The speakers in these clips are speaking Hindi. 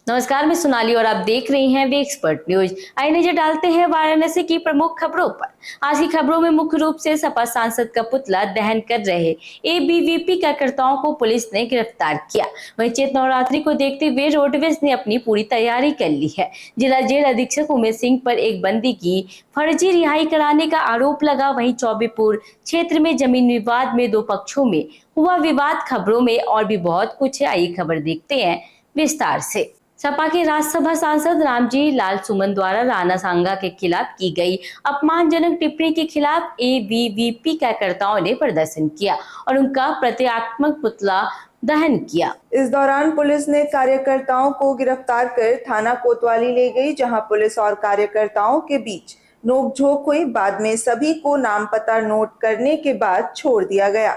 नमस्कार, मैं सोनाली और आप देख रही हैं वे एक्सपर्ट न्यूज। आइए नजर डालते हैं वाराणसी की प्रमुख खबरों पर। आज की खबरों में मुख्य रूप से सपा सांसद का पुतला दहन कर रहे एबीवीपी कार्यकर्ताओं को पुलिस ने गिरफ्तार किया। वहीं चैत नवरात्रि को देखते हुए रोडवेज ने अपनी पूरी तैयारी कर ली है। जिला जेल अधीक्षक उमेश सिंह पर एक बंदी की फर्जी रिहाई कराने का आरोप लगा। वहीं चौबेपुर क्षेत्र में जमीन विवाद में दो पक्षों में हुआ विवाद। खबरों में और भी बहुत कुछ है, आइए खबर देखते हैं विस्तार से। सपा के राज्यसभा सांसद रामजी लाल सुमन द्वारा राणा सांगा के खिलाफ की गई अपमानजनक टिप्पणी के खिलाफ एबीवीपी कार्यकर्ताओं ने प्रदर्शन किया और उनका प्रतीकात्मक पुतला दहन किया। इस दौरान पुलिस ने कार्यकर्ताओं को गिरफ्तार कर थाना कोतवाली ले गई, जहां पुलिस और कार्यकर्ताओं के बीच नोकझोंक हुई। बाद में सभी को नाम पता नोट करने के बाद छोड़ दिया गया।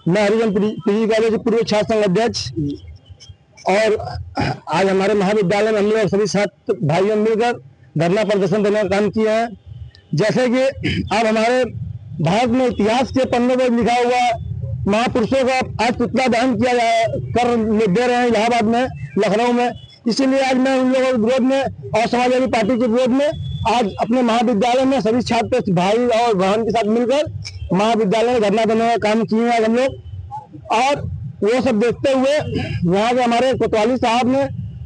मैं हरिजन पीजी कॉलेज के पूर्व छात्र संघ अध्यक्ष और आज हमारे महाविद्यालय में हम लोग सभी छात्र भाइयों मिलकर धरना प्रदर्शन देने का काम किया है। जैसे कि अब हमारे भारत में इतिहास के पन्नों पर लिखा हुआ महापुरुषों का आज पुतला दहन किया कर दे रहे हैं इलाहाबाद में, लखनऊ में। इसीलिए आज मैं उन लोगों के विरोध में और समाजवादी पार्टी के विरोध में आज अपने महाविद्यालय में सभी छात्र भाई और बहन के साथ मिलकर महाविद्यालय में धरना देने का काम किए हैं हम लोग। और वो सब देखते हुए यहाँ के हमारे कोतवाली साहब ने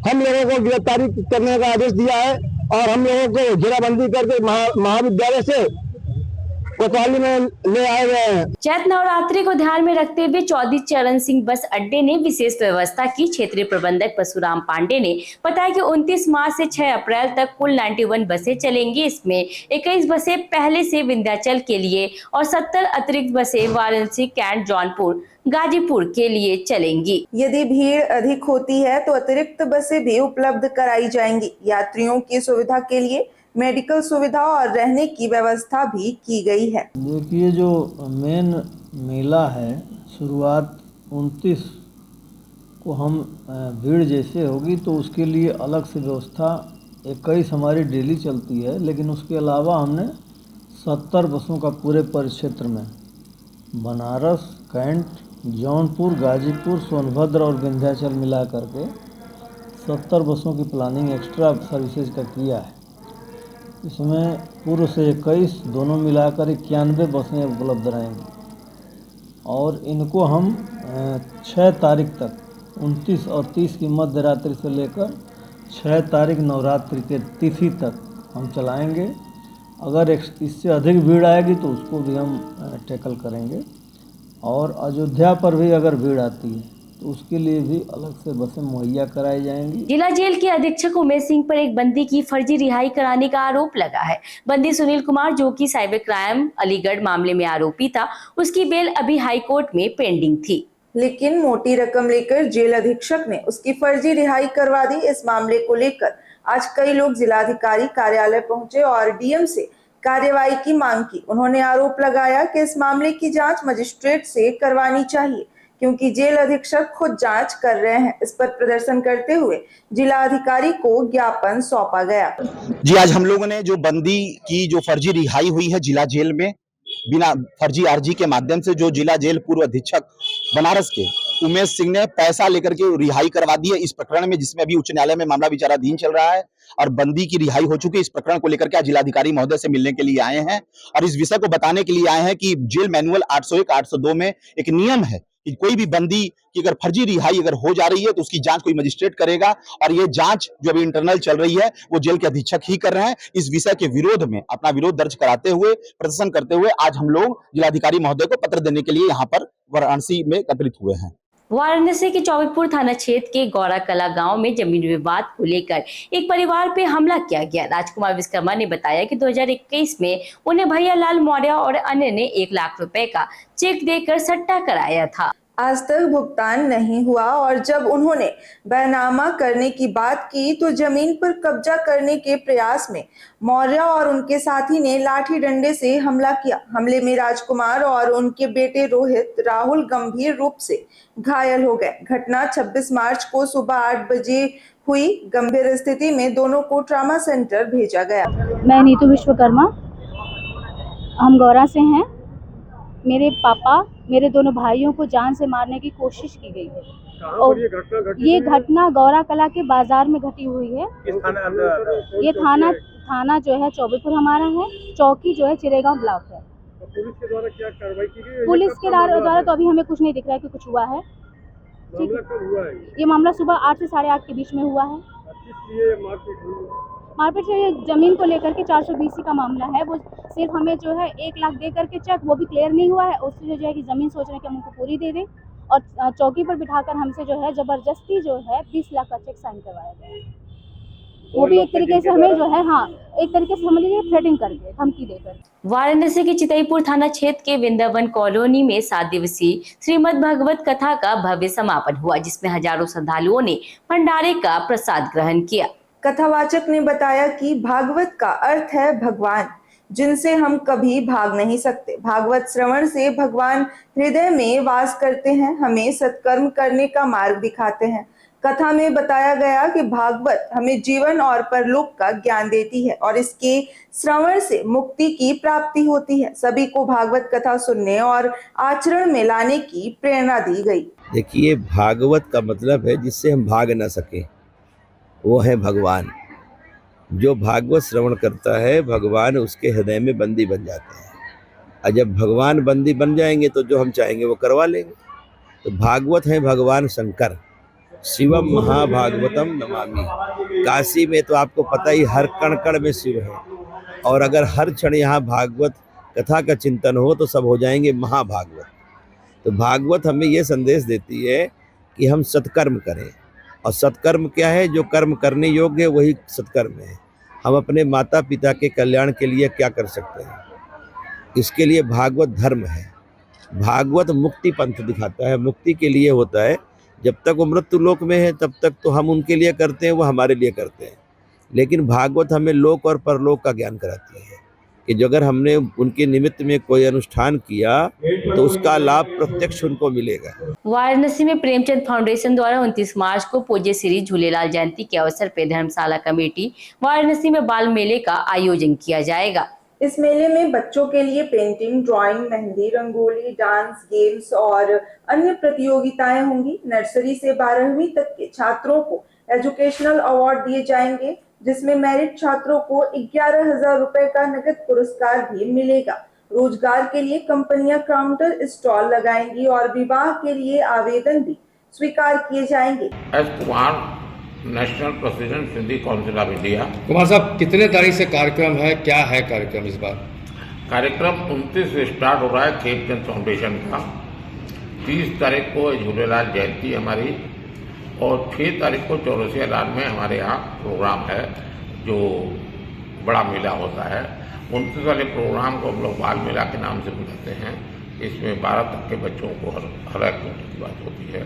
हम लोगों को गिरफ्तारी करने का आदेश दिया है और हम लोगों को घेराबंदी करके महाविद्यालय से कोतवाली में ले आए गए हैं। चैत नवरात्रि को ध्यान में रखते हुए चौधरी चरण सिंह बस अड्डे ने विशेष व्यवस्था की। क्षेत्रीय प्रबंधक परशुराम पांडे ने बताया कि 29 मार्च से 6 अप्रैल तक कुल 91 बसें चलेंगी। इसमें 21 बसें पहले से विंध्याचल के लिए और 70 अतिरिक्त बसें वाराणसी, कैंट, जौनपुर, गाजीपुर के लिए चलेंगी। यदि भीड़ अधिक होती है तो अतिरिक्त बसें भी उपलब्ध कराई जाएंगी। यात्रियों की सुविधा के लिए मेडिकल सुविधा और रहने की व्यवस्था भी की गई है। देखिए, जो मेन मेला है शुरुआत 29 को हम भीड़ जैसे होगी तो उसके लिए अलग से व्यवस्था 21 हमारी डेली चलती है, लेकिन उसके अलावा हमने 70 बसों का पूरे परिक्षेत्र में बनारस, कैंट, जौनपुर, गाजीपुर, सोनभद्र और विंध्याचल मिला करके 70 बसों की प्लानिंग एक्स्ट्रा सर्विसेज का किया है। इसमें पूर्व से 21 दोनों मिलाकर 91 बसें उपलब्ध रहेंगी और इनको हम 6 तारीख तक 29 और 30 की मध्य रात्रि से लेकर 6 तारीख नवरात्रि के तिथि तक हम चलाएंगे। अगर इससे अधिक भीड़ आएगी तो उसको भी हम टैकल करेंगे और अयोध्या पर भी अगर भीड़ आती है तो उसके लिए भी अलग से बसें मुहैया कराई जाएंगी। जिला जेल के अधीक्षक उमेश सिंह पर एक बंदी की फर्जी रिहाई कराने का आरोप लगा है। बंदी सुनील कुमार, जो कि साइबर क्राइम अलीगढ़ मामले में आरोपी था, उसकी बेल अभी हाई कोर्ट में पेंडिंग थी, लेकिन मोटी रकम लेकर जेल अधीक्षक ने उसकी फर्जी रिहाई करवा दी। इस मामले को लेकर आज कई लोग जिलाधिकारी कार्यालय पहुंचे और डीएम से कार्यवाही की मांग की। उन्होंने आरोप लगाया कि इस मामले की जांच मजिस्ट्रेट से करवानी चाहिए, क्योंकि जेल अधीक्षक खुद जांच कर रहे हैं। इस पर प्रदर्शन करते हुए जिला अधिकारी को ज्ञापन सौंपा गया। जी, आज हम लोगों ने जो बंदी की जो फर्जी रिहाई हुई है जिला जेल में बिना फर्जी आरजी के माध्यम से, जो जिला जेल पूर्व अधीक्षक बनारस के उमेश सिंह ने पैसा लेकर के रिहाई करवा दी है इस प्रकरण में, जिसमें अभी उच्च न्यायालय में मामला विचाराधीन चल रहा है और बंदी की रिहाई हो चुकी है। इस प्रकरण को लेकर के आज जिलाधिकारी महोदय से मिलने के लिए आए हैं और इस विषय को बताने के लिए आए हैं कि जेल मैनुअल 801, 802 में एक नियम है कि कोई भी बंदी की अगर फर्जी रिहाई अगर हो जा रही है तो उसकी जांच कोई मजिस्ट्रेट करेगा और ये जांच जो अभी इंटरनल चल रही है वो जेल के अधीक्षक ही कर रहे हैं। इस विषय के विरोध में अपना विरोध दर्ज कराते हुए, प्रदर्शन करते हुए आज हम लोग जिलाधिकारी महोदय को पत्र देने के लिए यहाँ पर वाराणसी में एकत्रित हुए हैं। वाराणसी के चौबेपुर थाना क्षेत्र के गौरा कला गांव में जमीन विवाद को लेकर एक परिवार पे हमला किया गया। राजकुमार विश्वकर्मा ने बताया कि 2021 में उन्हें भैया लाल मौर्य और अन्य ने 1 लाख रुपए का चेक देकर सट्टा कराया था। आज तक भुगतान नहीं हुआ और जब उन्होंने बैनामा करने की बात की तो जमीन पर कब्जा करने के प्रयास में मौर्य और उनके साथी ने लाठी डंडे से हमला किया। हमले में राजकुमार और उनके बेटे रोहित राहुल गंभीर रूप से घायल हो गए। घटना 26 मार्च को सुबह 8 बजे हुई। गंभीर स्थिति में दोनों को ट्रॉमा सेंटर भेजा गया। मैं नीतू विश्वकर्मा, हम गौरा से हैं। मेरे पापा, मेरे दोनों भाइयों को जान से मारने की कोशिश की गई है। और ये घटना गौरा कला के बाजार में घटी हुई है। ये थाना जो है चौबेपुर हमारा है, चौकी जो है चिरेगांव ब्लॉक है। पुलिस के द्वारा क्या कार्रवाई की गई? पुलिस के द्वारा तो अभी हमें कुछ नहीं दिख रहा है कि कुछ हुआ है। ठीक मामला कब हुआ है? ये मामला सुबह 8 से 8:30 के बीच में हुआ है। किस लिए मारपीट हुई? मारपीट से ये जमीन को लेकर के 420 का मामला है। वो सिर्फ हमें जो है 1 लाख दे करके चेक, वो भी क्लियर नहीं हुआ है। उससे जो है कि ज़मीन सोच रहे हैं कि हम उनको पूरी दे दें, और चौकी पर बिठाकर हमसे जो है ज़बरदस्ती जो है 20 लाख का चेक साइन करवाया गया है। वो भी एक तरीके से हमें जो है एक तरीके से समझ लीजिए थ्रेटिंग करके, धमकी देकर। वाराणसी के चितईपुर थाना क्षेत्र के वृंदावन कॉलोनी में 7 दिवसीय श्रीमद् भगवत कथा का भव्य समापन हुआ, जिसमें हजारों श्रद्धालुओं ने भंडारे का प्रसाद ग्रहण किया। कथावाचक ने बताया कि भागवत का अर्थ है भगवान, जिनसे हम कभी भाग नहीं सकते। भागवत श्रवण से भगवान हृदय में वास करते हैं, हमें सत्कर्म करने का मार्ग दिखाते हैं। कथा में बताया गया कि भागवत हमें जीवन और परलोक का ज्ञान देती है और इसके श्रवण से मुक्ति की प्राप्ति होती है। सभी को भागवत कथा सुनने और आचरण में लाने की प्रेरणा दी गई। देखिए, भागवत का मतलब है जिससे हम भाग ना सके, वो है भगवान। जो भागवत श्रवण करता है, भगवान उसके हृदय में बंदी बन जाते हैं, और जब भगवान बंदी बन जाएंगे तो जो हम चाहेंगे वो करवा लेंगे। तो भागवत है भगवान शंकर, शिवम महाभागवतम नमामि। काशी में तो आपको पता ही हर कण कण में शिव है, और अगर हर क्षण यहाँ भागवत कथा का चिंतन हो तो सब हो जाएंगे महाभागवत। तो भागवत हमें ये संदेश देती है कि हम सत्कर्म करें, और सत्कर्म क्या है? जो कर्म करने योग्य है वही सत्कर्म है। हम अपने माता पिता के कल्याण के लिए क्या कर सकते हैं, इसके लिए भागवत धर्म है। भागवत मुक्ति पंथ दिखाता है, मुक्ति के लिए होता है। जब तक वो मृत्यु लोक में है तब तक तो हम उनके लिए करते हैं, वो हमारे लिए करते हैं। लेकिन भागवत हमें लोक और परलोक का ज्ञान कराती है कि जो अगर हमने उनके निमित्त में कोई अनुष्ठान किया तो उसका लाभ प्रत्यक्ष उनको मिलेगा। वाराणसी में प्रेमचंद फाउंडेशन द्वारा 29 मार्च को पूज्य श्री झूलेलाल जयंती के अवसर पर धर्मशाला कमेटी वाराणसी में बाल मेले का आयोजन किया जाएगा। इस मेले में बच्चों के लिए painting, drawing, mehndi, rangoli, dance, games और अन्य प्रतियोगिताएं होंगी। नर्सरी से 12वीं तक के छात्रों को एजुकेशनल अवार्ड दिए जाएंगे, जिसमें मेरिट छात्रों को 11,000 रुपए का नगद पुरस्कार भी मिलेगा। रोजगार के लिए कंपनियां काउंटर स्टॉल लगाएंगी और विवाह के लिए आवेदन भी स्वीकार किए जाएंगे। National president Sindhi council of India. Kumar साहब, कितने तारीख से कार्यक्रम है, क्या है कार्यक्रम इस बार? कार्यक्रम 29 से स्टार्ट हो रहा है खेमचंद फाउंडेशन का। 30 तारीख को झूलेलाल जयंती हमारी, और 6 तारीख को चौरसिया लाल में हमारे यहाँ प्रोग्राम है जो बड़ा मेला होता है। 29 वाले प्रोग्राम को हम लोग बाल मेला के नाम से बुलाते हैं। इसमें 12 तक के बच्चों को हर एक्टिविटी की बात होती है।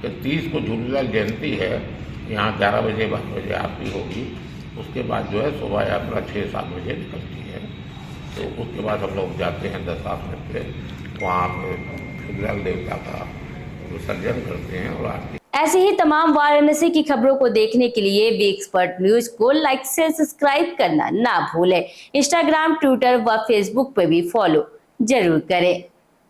तो 30 को झूलेलाल जयंती है, यहाँ 11 बजे 12 बजे आरती होगी। उसके बाद जो है शोभा यात्रा 6-7 बजे निकलती है। तो उसके बाद हम लोग जाते हैं 10-8 मिनट पे, वहाँ झूलेलाल देवता का विसर्जन करते हैं और आरती। ऐसे ही तमाम वाराणसी की खबरों को देखने के लिए वी एक्सपर्ट न्यूज को लाइक से सब्सक्राइब करना ना भूलें। इंस्टाग्राम, ट्विटर व फेसबुक पर भी फॉलो जरूर करें।